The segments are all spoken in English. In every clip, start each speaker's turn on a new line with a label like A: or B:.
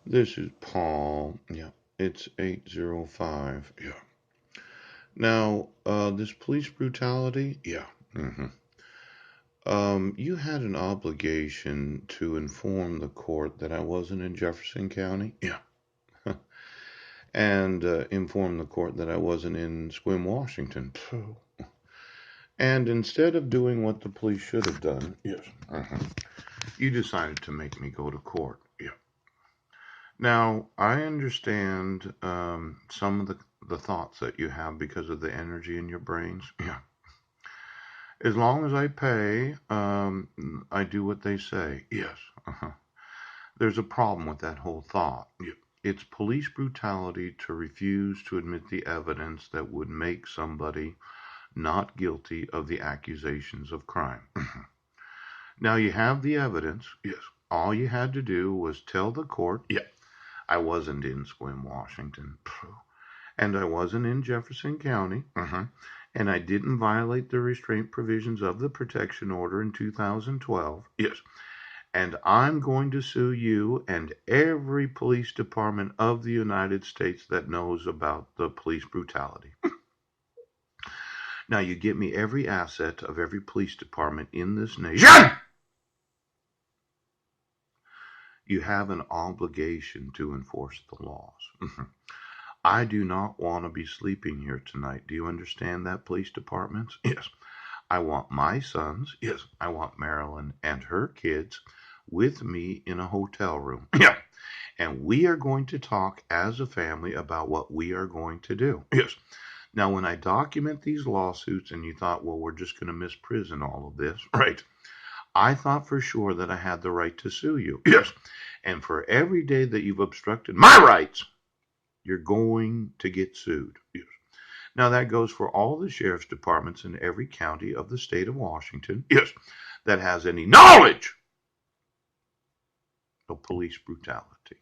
A: This is Paul. Yeah, it's 805. Yeah. Now, this police brutality. Yeah. hmm You had an obligation to inform the court that I wasn't in Jefferson County. Yeah. And inform the court that I wasn't in Sequim, Washington. Phew. And instead of doing what the police should have done, yes, you decided to make me go to court. Yeah. Now, I understand some of the thoughts that you have because of the energy in your brains. Yeah. As long as I pay, I do what they say. Yes. Uh-huh. There's a problem with that whole thought. Yeah. It's police brutality to refuse to admit the evidence that would make somebody not guilty of the accusations of crime. Now you have the evidence. Yes. All you had to do was tell the court, yeah, I wasn't in Sequim, Washington. And I wasn't in Jefferson County. And I didn't violate the restraint provisions of the protection order in 2012. Yes. And I'm going to sue you and every police department of the United States that knows about the police brutality. Now you get me every asset of every police department in this nation. You have an obligation to enforce the laws. I do not want to be sleeping here tonight. Do you understand that, police departments? Yes. I want my sons, yes, I want Marilyn and her kids with me in a hotel room. Yeah. And we are going to talk as a family about what we are going to do. Yes. Now, when I document these lawsuits and you thought, well, we're just going to misprison all of this, right? I thought for sure that I had the right to sue you. Yes. And for every day that you've obstructed my rights, you're going to get sued. Yes. Now, that goes for all the sheriff's departments in every county of the state of Washington. Yes. That has any knowledge of police brutality.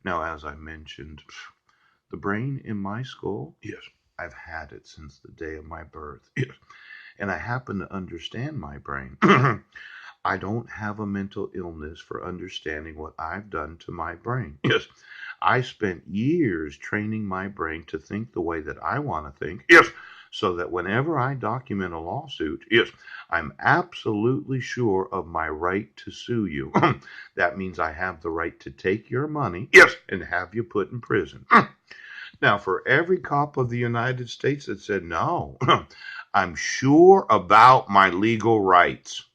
A: Now, as I mentioned, the brain in my skull, yes, I've had it since the day of my birth. Yes. And I happen to understand my brain. I don't have a mental illness for understanding what I've done to my brain. Yes. I spent years training my brain to think the way that I want to think. Yes. So that whenever I document a lawsuit, yes, I'm absolutely sure of my right to sue you. That means I have the right to take your money, yes, and have you put in prison. Now, for every cop of the United States that said, no, I'm sure about my legal rights,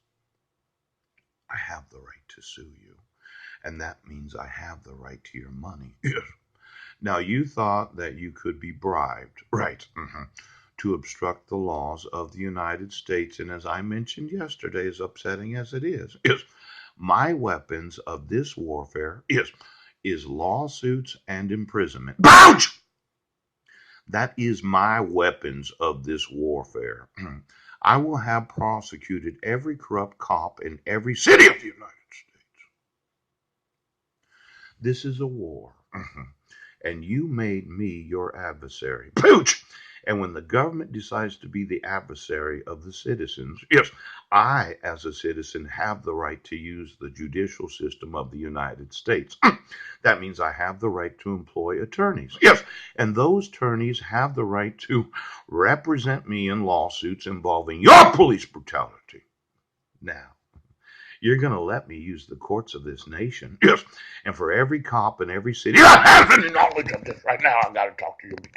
A: I have the right to sue you. And that means I have the right to your money. Yes. Now, you thought that you could be bribed, right, to obstruct the laws of the United States. And as I mentioned yesterday, as upsetting as it is, my weapons of this warfare, is lawsuits and imprisonment. Ouch! That is my weapons of this warfare. I will have prosecuted every corrupt cop in every city of the United States. This is a war. And you made me your adversary. Pooch! And when the government decides to be the adversary of the citizens, yes, I, as a citizen, have the right to use the judicial system of the United States. That means I have the right to employ attorneys. Yes, and those attorneys have the right to represent me in lawsuits involving your police brutality. Now, you're going to let me use the courts of this nation. Yes. And for every cop in every city that has any knowledge of this right now, I've got to talk to you.